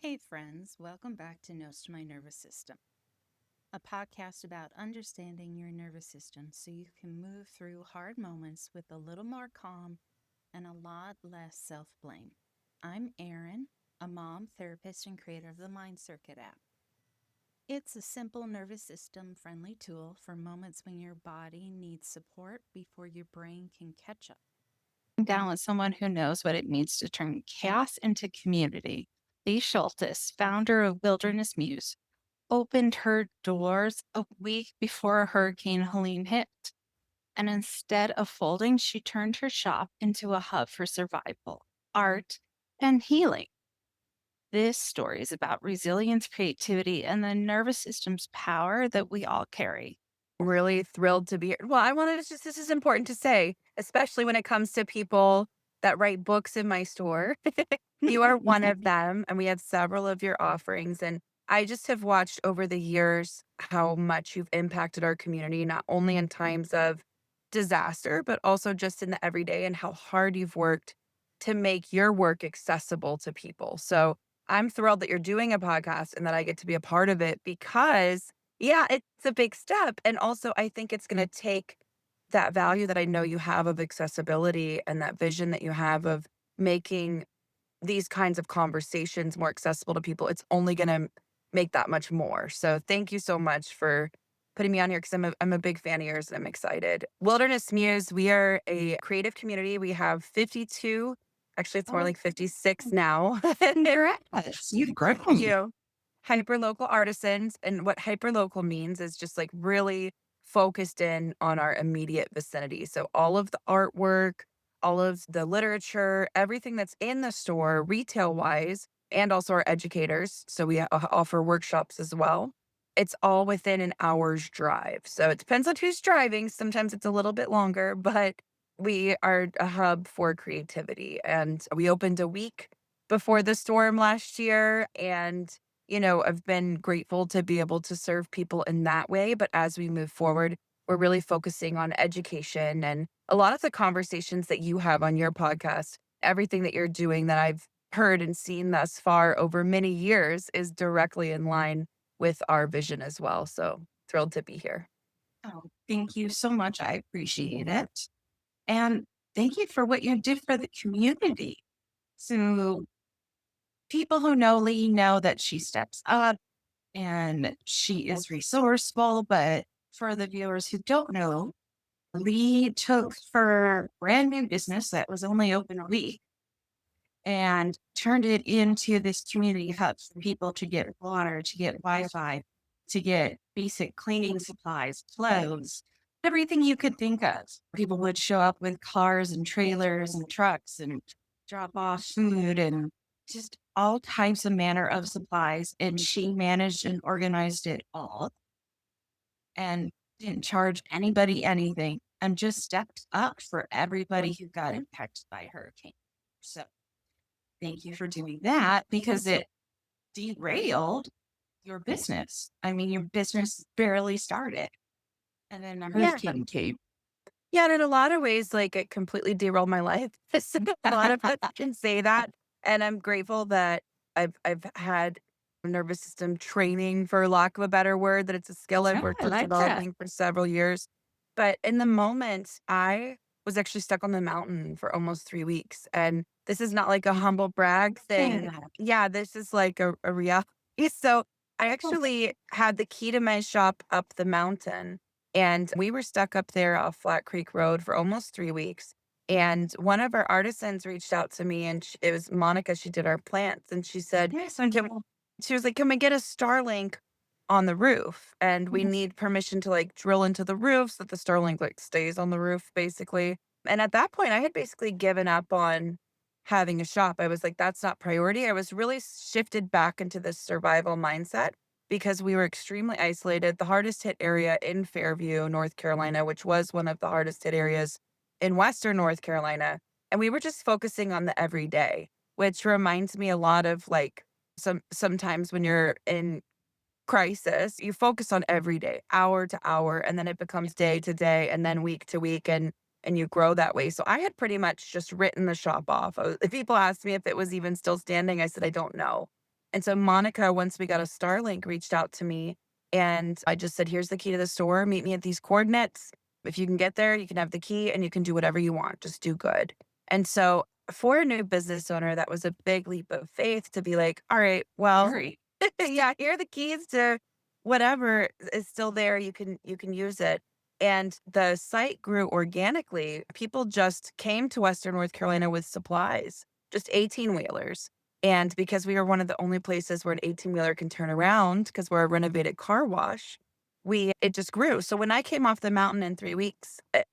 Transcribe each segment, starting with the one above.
Hey, friends, welcome back to Notes to My Nervous System, a podcast about understanding your nervous system so you can move through hard moments with a little more calm and a lot less self blame. I'm Erin, a mom, therapist, and creator of the Mind Circuit app. It's a simple nervous system friendly tool for moments when your body needs support before your brain can catch up. Down with someone who knows what it means to turn chaos into community. Leigh Schultes, founder of Wilderness Muse, opened her doors a week before Hurricane Helene hit. And instead of folding, she turned her shop into a hub for survival, art, and healing. This story is about resilience, creativity, and the nervous system's power that we all carry. Really thrilled to be here. Well, I wanted to just this is important to say, especially when it comes to people that write books in my store. You are one of them, and we have several of your offerings. And I just have watched over the years how much you've impacted our community, not only in times of disaster, but also just in the everyday and how hard you've worked to make your work accessible to people. So I'm thrilled that you're doing a podcast and that I get to be a part of it because yeah, it's a big step, and also I think it's gonna take that value that I know you have of accessibility and that vision that you have of making these kinds of conversations more accessible to people. It's only gonna make that much more. So thank you so much for putting me on here because I'm a big fan of yours and I'm excited. Wilderness Muse, we are a creative community. We have 52, actually it's more Oh, like 56 now. congrats. You've Thank grown. you. Hyperlocal artisans. And what hyperlocal means is just like really focused in on our immediate vicinity. So all of the artwork, all of the literature, everything that's in the store retail wise, and also our educators. So we offer workshops as well. It's all within an hour's drive. So it depends on who's driving. Sometimes it's a little bit longer, but we are a hub for creativity. And we opened a week before the storm last year. And, I've been grateful to be able to serve people in that way. But as we move forward, we're really focusing on education and a lot of the conversations that you have on your podcast, everything that you're doing that I've heard and seen thus far over many years is directly in line with our vision as well. So thrilled to be here. Oh, thank you so much. I appreciate it. And thank you for what you did for the community. So, people who know Lee know that she steps up and she is resourceful. But for the viewers who don't know, Lee took her brand new business that was only open a week and turned it into this community hub for people to get water, to get Wi Fi, to get basic cleaning supplies, clothes, everything you could think of. People would show up with cars and trailers and trucks and drop off food and just all types of manner of supplies. And she managed and organized it all and didn't charge anybody anything and just stepped up for everybody who got impacted by hurricane. So thank you for doing that because it derailed your business. I mean, your business barely started and then a Yeah. hurricane came. Yeah, and in a lot of ways, like, it completely derailed my life. So a lot of us can say that, and I'm grateful that I've had nervous system training, for lack of a better word, that it's a skill I've Yeah, worked I with like that. developing for several years. But in the moment, I was actually stuck on the mountain for almost 3 weeks, and this is not like a humble brag thing. Yeah. Yeah, this is like a reality. So I Oh, actually had the key to my shop up the mountain and we were stuck up there off Flat Creek Road for almost 3 weeks. And one of our artisans reached out to me and it was Monica. She did our plants and she said, yes, I can, know. she was like, can we get a Starlink on the roof? And we Yes. need permission to like drill into the roof so that the Starlink like stays on the roof basically. And at that point, I had basically given up on having a shop. I was like, that's not priority. I was really shifted back into this survival mindset because we were extremely isolated. The hardest hit area in Fairview, North Carolina, which was one of the hardest hit areas in Western North Carolina. And we were just focusing on the everyday, which reminds me a lot of like sometimes when you're in crisis, you focus on every day, hour to hour, and then it becomes day to day and then week to week and you grow that way. So I had pretty much just written the shop off. If people asked me if it was even still standing, I said I don't know. And so Monica, once we got a Starlink, reached out to me and I just said, here's the key to the store. Meet me at these coordinates. If you can get there, you can have the key and you can do whatever you want. Just do good. And so for a new business owner, that was a big leap of faith to be like, all right, well, Very. yeah, here are the keys to whatever is still there. You can use it. And the site grew organically. People just came to Western North Carolina with supplies, just 18 wheelers. And because we are one of the only places where an 18 wheeler can turn around because we're a renovated car wash, it just grew. So when I came off the mountain in 3 weeks, it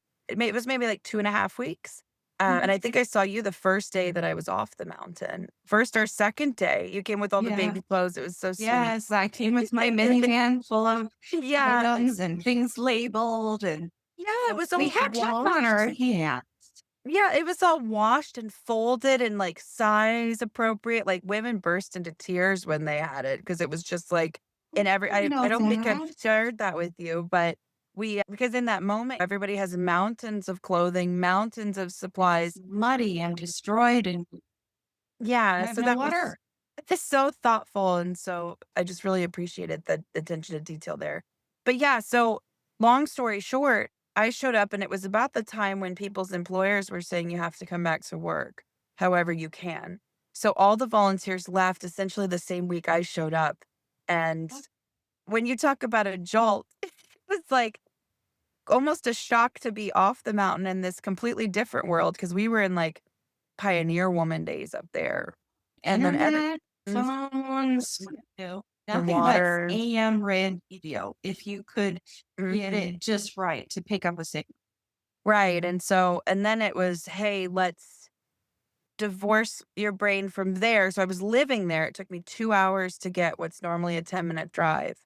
was maybe like 2.5 weeks. And I think I saw you the first day that I was off the mountain. First or second day, you came with all the Yeah. baby clothes. It was so sweet. Yes, I came with my minivan full of Yeah. items and things labeled, and Yeah, it was we all had time on washed. our hands. Yeah, it was all washed and folded and, like, size appropriate, like, women burst into tears when they had it because it was just, like, in every You I know don't think I've that. shared that with you, but because in that moment, everybody has mountains of clothing, mountains of It's supplies. muddy and destroyed, and Yeah, I have so no that was water. just so thoughtful, and so I just really appreciated the attention to detail there. But yeah, so long story short, I showed up and it was about the time when people's employers were saying you have to come back to work however you can. So all the volunteers left essentially the same week I showed up. And when you talk about a jolt, it was like almost a shock to be off the mountain in this completely different world because we were in like pioneer woman days up there. And then Internet, Mhm. phones, The nothing but water. AM radio if you could get Mhm. it just right to pick up a signal. Right, and then it was, "Hey, let's divorce your brain from there." So I was living there. It took me 2 hours to get what's normally a 10-minute drive,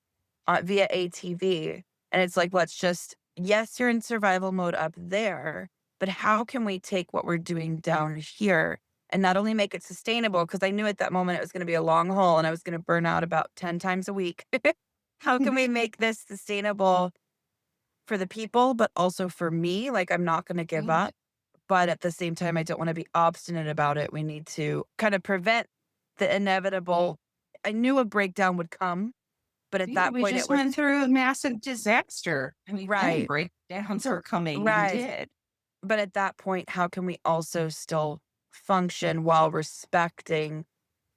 via ATV, and it's like, "Let's just yes, you're in survival mode up there, but how can we take what we're doing down here and not only make it sustainable?" Because I knew at that moment it was gonna be a long haul and I was gonna burn out about 10 times a week. How can we make this sustainable for the people, but also for me? Like, I'm not gonna give Good. up. But at the same time, I don't wanna be obstinate about it. We need to kind of prevent the inevitable. I knew a breakdown would come, but at Yeah, that we point, it just was went through a massive disaster. I mean, then right, breakdowns are coming and right. did. But at that point, how can we also still function while respecting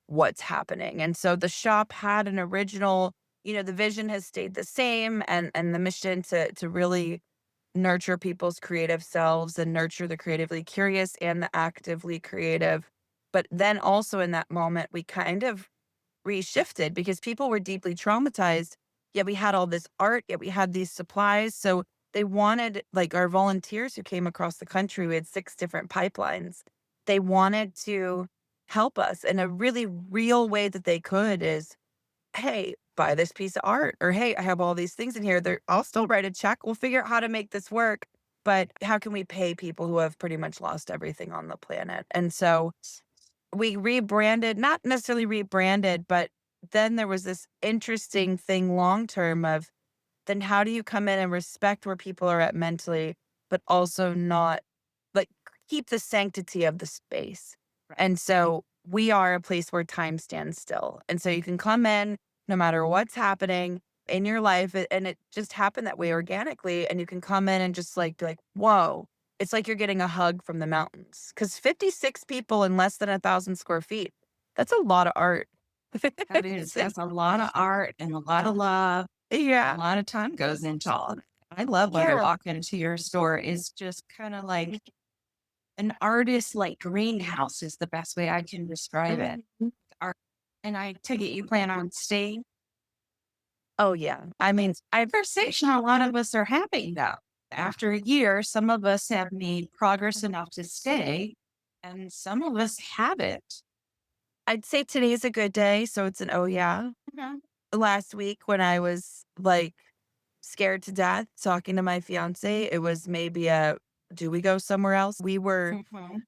what's happening? And so the shop had an original, the vision has stayed the same and the mission to really nurture people's creative selves and nurture the creatively curious and the actively creative. But then also in that moment, we kind of reshifted because people were deeply traumatized. Yet we had all this art, yet we had these supplies. So they wanted, like our volunteers who came across the country, we had 6 different pipelines. They wanted to help us in a really real way that they could is, hey, buy this piece of art, or hey, I have all these things in here. I'll still write a check. We'll figure out how to make this work. But how can we pay people who have pretty much lost everything on the planet? And so we rebranded, not necessarily rebranded, but then there was this interesting thing long term of then how do you come in and respect where people are at mentally, but also not like keep the sanctity of the space. Right. And so we are a place where time stands still. And so you can come in no matter what's happening in your life. And it just happened that way organically. And you can come in and just like be like, whoa, it's like you're getting a hug from the mountains. Cause 56 people in less than 1,000 square feet, that's a lot of art. That is, that's a lot of art and a lot of love. A Yeah. lot of time goes into all of it. I love when I Yeah. walk into your store. It's just kind of like an artist like greenhouse is the best way I can describe it. Mhm. Art. And I take it you plan on staying. Oh, yeah. I mean, Conversation a lot of us are having though. After a year, some of us have made progress enough to stay, and some of us haven't. I'd say today's a good day, so it's an oh yeah. Mhm. Last week when I was, like, scared to death talking to my fiancé, it was maybe a, "Do we go somewhere else?" We were Mhm.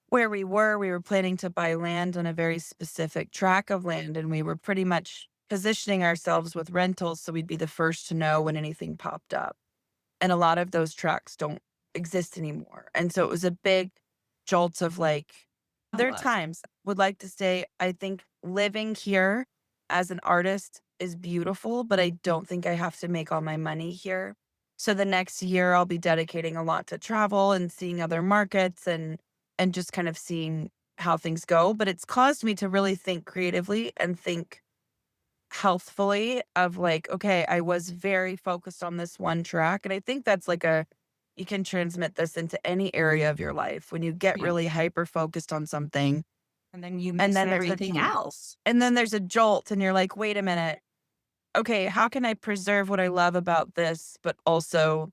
where we were planning to buy land on a very specific tract of land, and we were pretty much positioning ourselves with rentals so we'd be the first to know when anything popped up, and a lot of those tracts don't exist anymore, and so it was a big jolt of, like, Other Love. times would like to say, I think living here as an artist is beautiful, but I don't think I have to make all my money here. So the next year I'll be dedicating a lot to travel and seeing other markets and just kind of seeing how things go. But it's caused me to really think creatively and think healthfully of like, okay, I was very focused on this one track. And I think that's like you can transmit this into any area of your life when you get Yeah. really hyper focused on something And then you and miss then there's everything else. a jolt and you're like, wait a minute. Okay, how can I preserve what I love about this, but also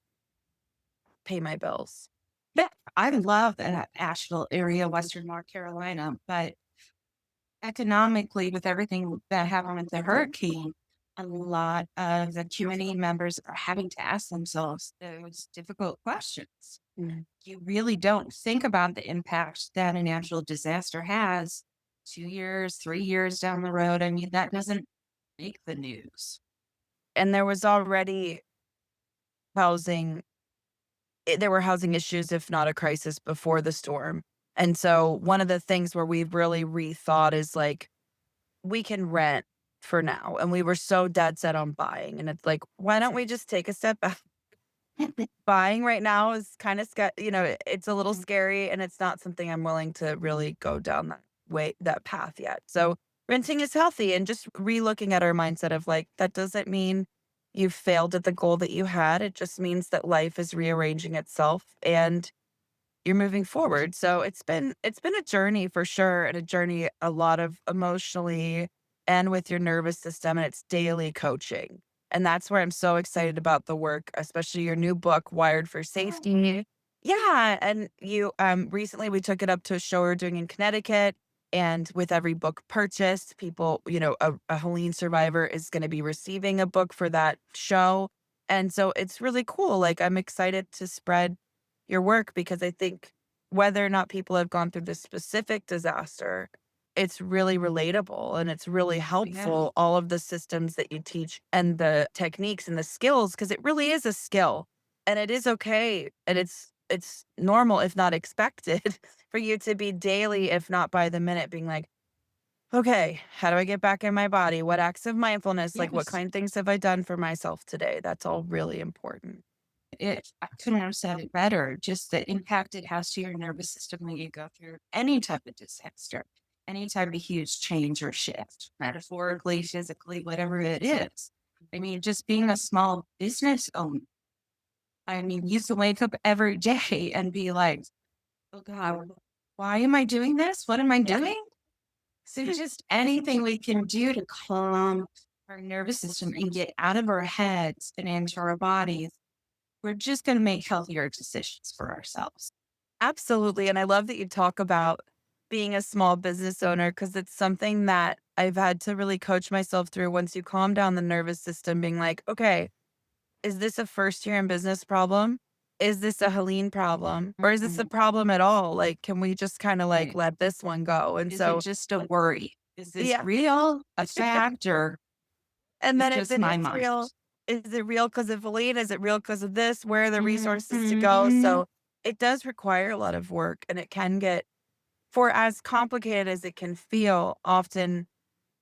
pay my bills? Yeah. I love that Asheville area, Western North Carolina, but economically, with everything that happened with the hurricane, a lot of the community members are having to ask themselves those difficult questions. Mm. You really don't think about the impact that a natural disaster has 2 years, 3 years down the road. I mean, that doesn't make the news. And there was already housing there were housing issues, if not a crisis, before the storm. And so one of the things where we've really rethought is like, we can rent for now. And we were so dead set on buying. And it's like, why don't we just take a step back? Buying right now is kind of it's a little scary and it's not something I'm willing to really go down that path yet. So renting is healthy and just relooking at our mindset of like, that doesn't mean you failed at the goal that you had. It just means that life is rearranging itself and you're moving forward. So it's been a journey for sure, and a journey a lot of emotionally and with your nervous system, and it's daily coaching. And that's where I'm so excited about the work, especially your new book, Wired for Safety. Yeah. And you recently we took it up to a show we're doing in Connecticut. And with every book purchased, people, a Helene survivor is going to be receiving a book for that show. And so it's really cool. Like I'm excited to spread your work because I think whether or not people have gone through this specific disaster, it's really relatable and it's really Yeah. helpful. All of the systems that you teach and the techniques and the skills, because it really is a skill and it is okay. And it's normal, if not expected, for you to be daily, if not by the minute, being like, okay, how do I get back in my body? What acts of mindfulness, like what Yes. kind of things have I done for myself today? That's all really important. I couldn't have said it better. Just the impact it has to your nervous system when you go through any type of disaster, any type of huge change or shift, metaphorically, physically, whatever it is. I mean, just being a small business owner, I mean, you used to wake up every day and be like, oh God, why am I doing this? What am I doing? So just anything we can do to calm our nervous system and get out of our heads and into our bodies, we're just going to make healthier decisions for ourselves. Absolutely, and I love that you talk about being a small business owner because it's something that I've had to really coach myself through once you calm down the nervous system, being like, "Okay, is this a first year in business problem? Is this a Helene problem? Or is this a Mhm. problem at all? Like, can we just kinda, like, Right. let this one go?" And Is it so just a worry? Is this yeah, real, a fact, or and is then it if just it my is mind? real, is it real because of Helene? Is it real because of this? Where are the resources to go? Mhm. So, it does require a lot of work, and it can get for as complicated as it can feel, often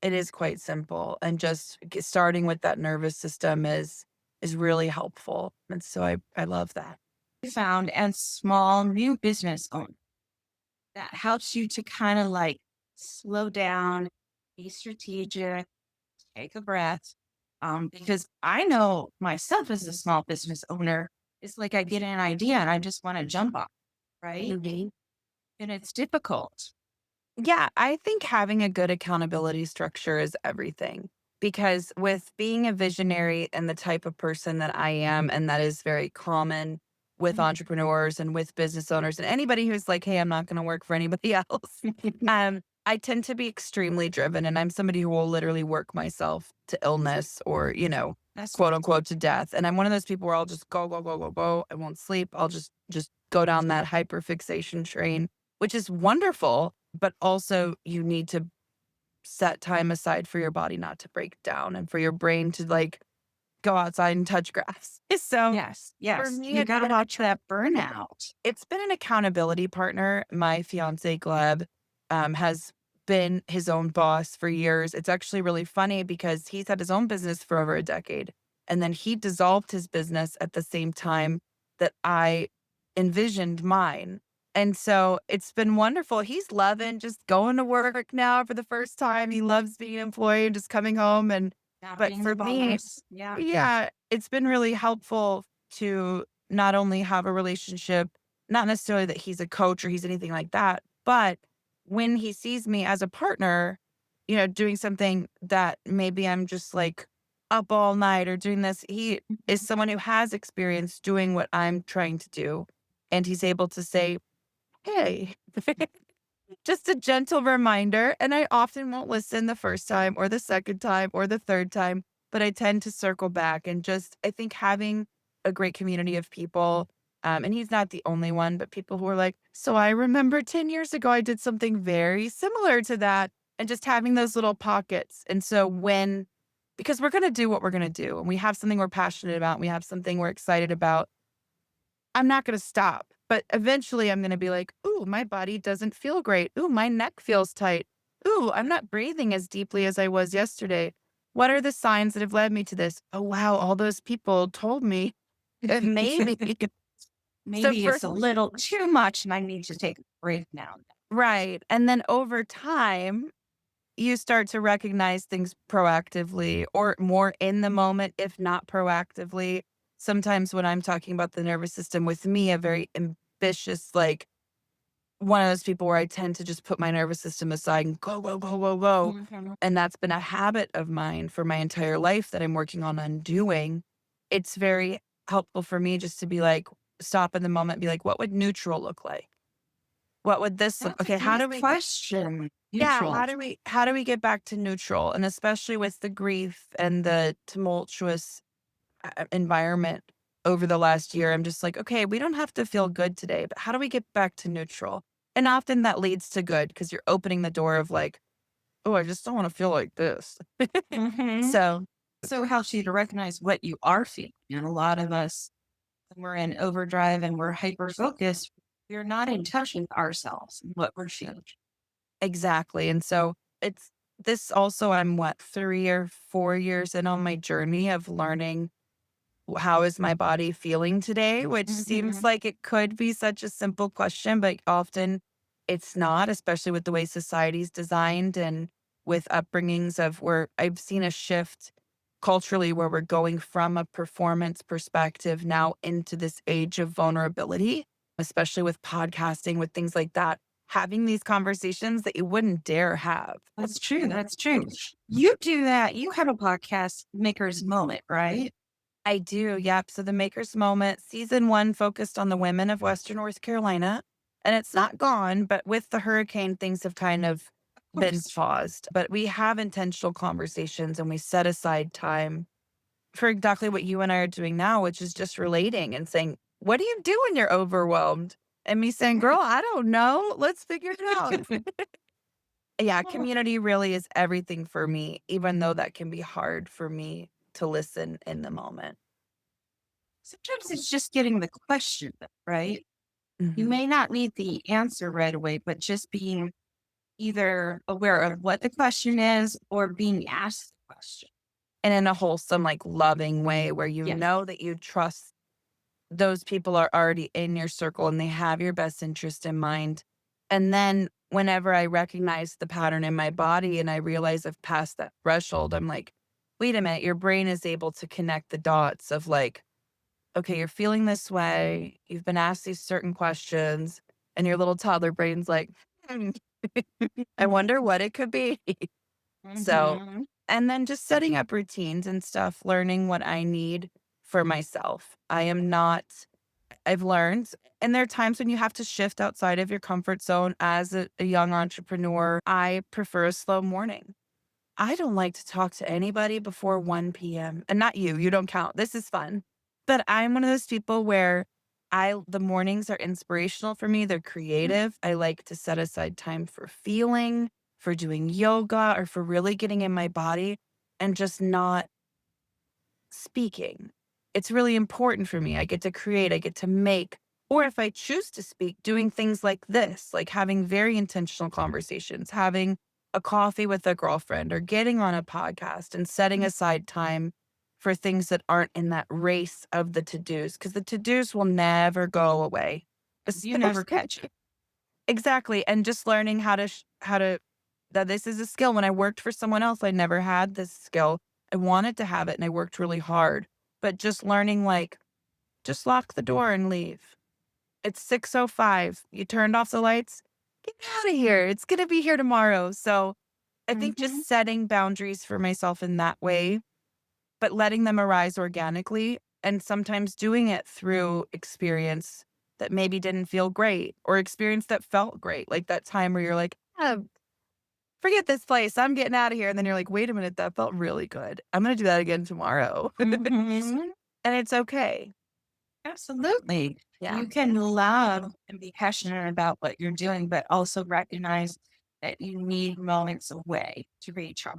it is quite simple, and just starting with that nervous system is really helpful, and so I love that. Found and small new business owner that helps you to kind of like slow down, be strategic, take a breath. Because I know myself as a small business owner, it's like I get an idea and I just want to jump on, right? Mhm. And it's difficult. Yeah, I think having a good accountability structure is everything, because with being a visionary and the type of person that I am, and that is very common with Mhm. entrepreneurs and with business owners and anybody who's like, "Hey, I'm not gonna work for anybody else." I tend to be extremely driven, and I'm somebody who will literally work myself to illness or, That's quote unquote to death. And I'm one of those people where I'll just go, go, go, go, go. I won't sleep. I'll just go down that hyperfixation train, which is wonderful, but also you need to set time aside for your body not to break down and for your brain to like go outside and touch grass. So yes, for yes. me, You got to watch that burnout. it's been an accountability partner, my fiance Gleb. has been his own boss for years. It's actually really funny because he's had his own business for over a decade. And then he dissolved his business at the same time that I envisioned mine. And so it's been wonderful. He's loving just going to work now for the first time. He loves being an employee and just coming home. Not But being the for me, boss. Yeah. yeah, it's been really helpful to not only have a relationship, not necessarily that he's a coach or he's anything like that, but when he sees me as a partner, doing something that maybe I'm just like up all night or doing this, he is someone who has experience doing what I'm trying to do. And he's able to say, hey, just a gentle reminder. And I often won't listen the first time or the second time or the third time, but I tend to circle back and just, I think having a great community of people. And he's not the only one, but people who are like, so I remember 10 years ago, I did something very similar to that. And just having those little pockets. And so because we're going to do what we're going to do, and we have something we're passionate about, and we have something we're excited about, I'm not gonna stop, but eventually I'm gonna be like, "Ooh, my body doesn't feel great. Ooh, my neck feels tight. Ooh, I'm not breathing as deeply as I was yesterday. What are the signs that have led me to this? Oh, wow, all those people told me that maybe." So Maybe it's first a little too much and I need to take a break now. right, and then over time, you start to recognize things proactively or more in the moment, if not proactively. Sometimes when I'm talking about the nervous system with me, a very ambitious, like one of those people where I tend to just put my nervous system aside and go, go, go, go, go. Mhm. And that's been a habit of mine for my entire life that I'm working on undoing. It's very helpful for me just to be like, stop in the moment, be like, what would neutral look like? What would this look? That's a Okay, how good do we question. yeah, Neutral. how do we get back to neutral? And especially with the grief and the tumultuous environment over the last year, I'm just like, okay, we don't have to feel good today, but how do we get back to neutral? And often that leads to good because you're opening the door of like, oh, I just don't want to feel like this. Mhm. So So it helps you to recognize what you are feeling. And a lot of us, when we're in overdrive and we're hyper focused, we're not in touch with ourselves and what we're feeling. exactly. And so it's this also, I'm what, 3 or 4 years in on my journey of learning how is my body feeling today? Which seems Mhm. like it could be such a simple question, but often it's not, especially with the way society's designed and with upbringings of where I've seen a shift culturally where we're going from a performance perspective now into this age of vulnerability, especially with podcasting, with things like that, having these conversations that you wouldn't dare have. That's true. That's true. You do that. You have a podcast, Maker's Moment, right? I do, yep. So the Maker's Moment, season 1 focused on the women of Western North Carolina, and it's not gone, but with the hurricane, things have kind of Of been course. paused. But we have intentional conversations and we set aside time for exactly what you and I are doing now, which is just relating and saying, "What do you do when you're overwhelmed?" And me saying, "Girl, I don't know. Let's figure it out." Yeah, community really is everything for me, even though that can be hard for me to listen in the moment. Sometimes it's just getting the question, right? You Mhm. may not need the answer right away, but just being either aware of what the question is or being asked the question. And in a wholesome, like, loving way where you Yes. know that you trust those people are already in your circle and they have your best interest in mind. And then whenever I recognize the pattern in my body and I realize I've passed that threshold, I'm like, wait a minute, your brain is able to connect the dots of like, okay, you're feeling this way. You've been asked these certain questions, and your little toddler brain's like, "Hmm, I wonder what it could be." So, Mhm. and then just setting up routines and stuff, learning what I need for myself. I've learned, and there are times when you have to shift outside of your comfort zone as a young entrepreneur. I prefer a slow morning. I don't like to talk to anybody before 1 p.m. And not you, you don't count. This is fun. But I'm one of those people where the mornings are inspirational for me. They're creative. I like to set aside time for feeling, for doing yoga, or for really getting in my body and just not speaking. It's really important for me. I get to create, I get to make, Or if I choose to speak, doing things like this, like having very intentional conversations, having a coffee with a girlfriend or getting on a podcast and setting aside time for things that aren't in that race of the to-dos, because the to-dos will never go away. You never Especially catch it. exactly, and just learning how to that this is a skill. When I worked for someone else, I never had this skill. I wanted to have it and I worked really hard, but just learning like, just lock the door and leave. It's 6:05. You turned off the lights. Get out of here. It's gonna be here tomorrow. So I think Mhm. just setting boundaries for myself in that way, but letting them arise organically and sometimes doing it through experience that maybe didn't feel great or experience that felt great. Like that time where you're like, forget this place. I'm getting out of here. And then you're like, wait a minute, that felt really good. I'm gonna do that again tomorrow. Mhm. And it's okay. Absolutely. Yeah. You can love and be passionate about what you're doing, but also recognize that you need moments away to recharge.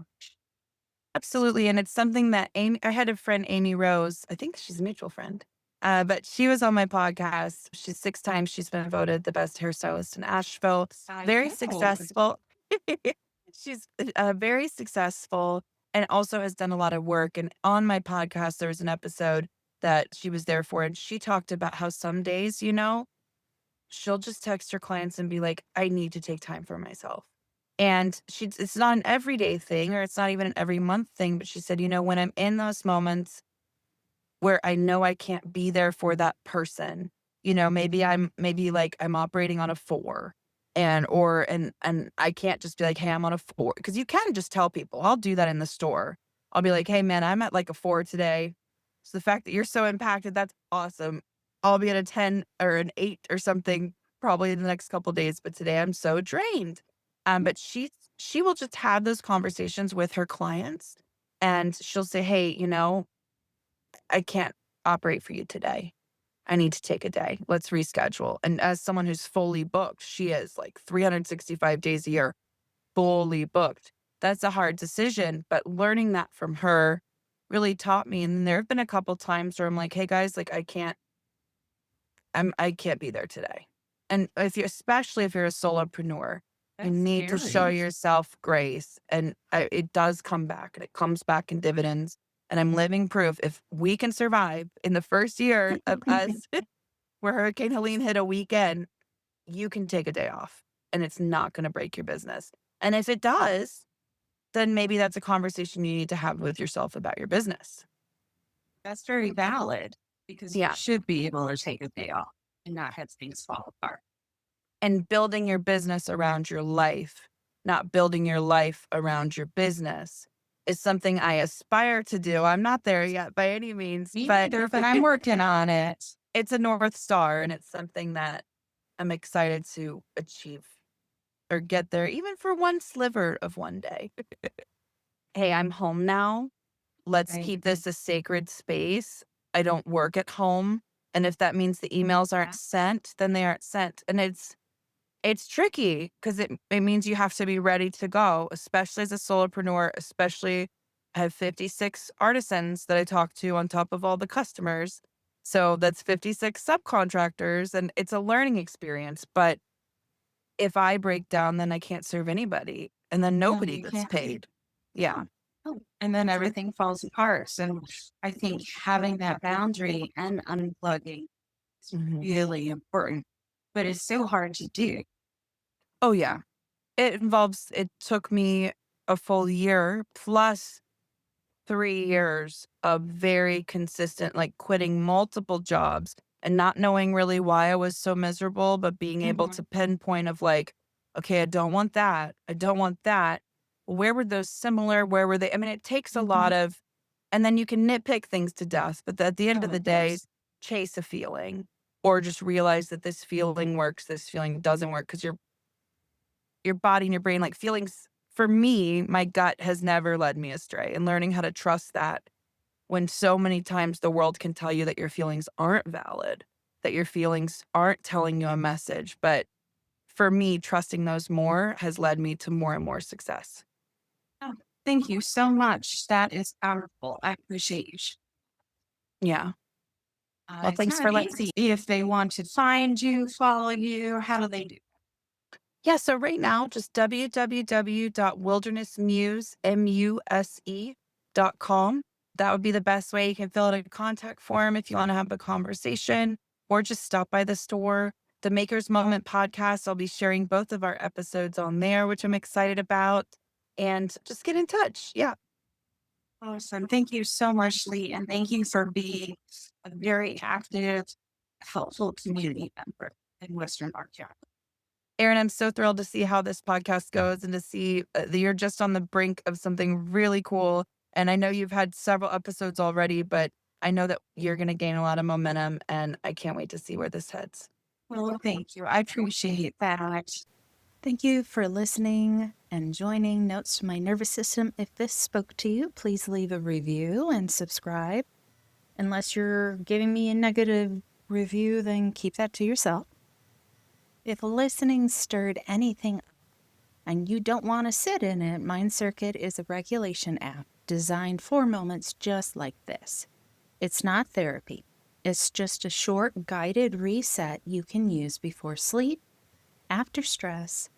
Absolutely, and it's something that I had a friend, Amy Rose, I think she's a mutual friend, but she was on my podcast. She's 6 times she's been voted the best hairstylist in Asheville. I Very know. successful. She's, very successful and also has done a lot of work, and on my podcast, there was an episode that she was there for, and she talked about how some days, she'll just text her clients and be like, "I need to take time for myself." And it's not an everyday thing or it's not even an every month thing, but she said, when I'm in those moments where I know I can't be there for that person, maybe like I'm operating on a 4 and I can't just be like, "Hey, I'm on a 4," because you can just tell people. I'll do that in the store. I'll be like, "Hey, man, I'm at like a 4 today. So the fact that you're so impacted, that's awesome. I'll be at a 10 or an 8 or something probably in the next couple days, but today I'm so drained." But she will just have those conversations with her clients and she'll say, "Hey, I can't operate for you today. I need to take a day. Let's reschedule." And as someone who's fully booked, she is like 365 days a year, fully booked. That's a hard decision, but learning that from her really taught me. And there have been a couple times where I'm like, "Hey guys, like I can't be there today." And especially if you're a solopreneur, you That's need to show scary. yourself grace. And it does come back and it comes back in dividends. And I'm living proof if we can survive in the first year of us where Hurricane Helene hit a weekend, you can take a day off and it's not going to break your business. And if it does, then maybe that's a conversation you need to have with yourself about your business. That's very valid because you Yeah. should be able to take a day off and not have things fall apart. And building your business around your life, not building your life around your business is something I aspire to do. I'm not there yet by any means, Me but neither, but I'm working on it. it's a North Star and it's something that I'm excited to achieve or get there, even for one sliver of one day. Hey, I'm home now. Let's Right. keep this a sacred space. I don't work at home. And if that means the emails aren't Yeah. sent, then they aren't sent. And it's tricky because it means you have to be ready to go, especially as a solopreneur, especially I have 56 artisans that I talk to on top of all the customers. So that's 56 subcontractors and it's a learning experience. But if I break down, then I can't serve anybody and then No, nobody you gets can't. paid. Yeah. Yeah. Oh, and then everything falls apart. So I think having that boundary and unplugging is Mhm. really important, but it's so hard to do. Oh, yeah. It took me a full year plus 3 years of very consistent, like, quitting multiple jobs and not knowing really why I was so miserable, but being able Mhm. to pinpoint of, like, "Okay, I don't want that. I don't want that. Where were those similar? Where were they?" I mean, it takes a lot Mhm. of and then you can nitpick things to death, but at the end of Oh, the of day, course. chase a feeling or just realize that this feeling works, this feeling doesn't work because your body and your brain, like, feelings for me, my gut has never led me astray, and learning how to trust that when so many times the world can tell you that your feelings aren't valid, that your feelings aren't telling you a message. But for me, trusting those more has led me to more and more success. Oh, thank you so much. That is powerful. I appreciate you. Yeah. Well, It's thanks not for letting easy. If they want to find you, follow you, how do they do? Yeah, so right now, just www.wildernessmuse.com. That would be the best way. You can fill out a contact form if you want to have a conversation or just stop by the store. The Maker's Moment podcast, I'll be sharing both of our episodes on there, which I'm excited about. And just get in touch. Yeah. Awesome. Thank you so much, Lee. And thank you for being a very active, helpful community member in Western North Carolina. Erin, I'm so thrilled to see how this podcast goes and to see that you're just on the brink of something really cool. And I know you've had several episodes already, but I know that you're going to gain a lot of momentum and I can't wait to see where this heads. Well, thank you. I appreciate that. Thank you for listening and joining Notes to My Nervous System. If this spoke to you, please leave a review and subscribe. Unless you're giving me a negative review, then keep that to yourself. If listening stirred anything and you don't want to sit in it, Mind Circuit is a regulation app designed for moments just like this. It's not therapy. It's just a short guided reset you can use before sleep, after stress,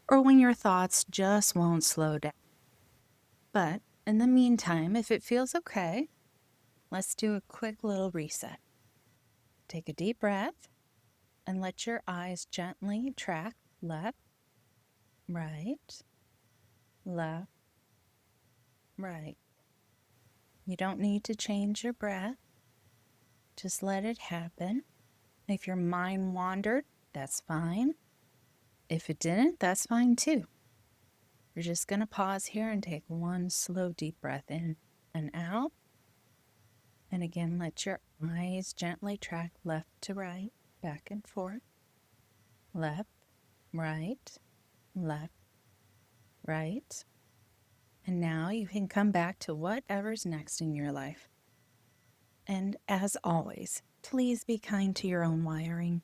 or when your thoughts just won't slow down. But in the meantime, if it feels okay, let's do a quick little reset. Take a deep breath and let your eyes gently track left, right, left, right. You don't need to change your breath. Just let it happen. If your mind wandered, that's fine. If it didn't, that's fine too. You're just going to pause here and take one slow, deep breath in and out. And again, let your eyes gently track left to right, back and forth. Left, right, left, right. And now you can come back to whatever's next in your life. And as always, please be kind to your own wiring.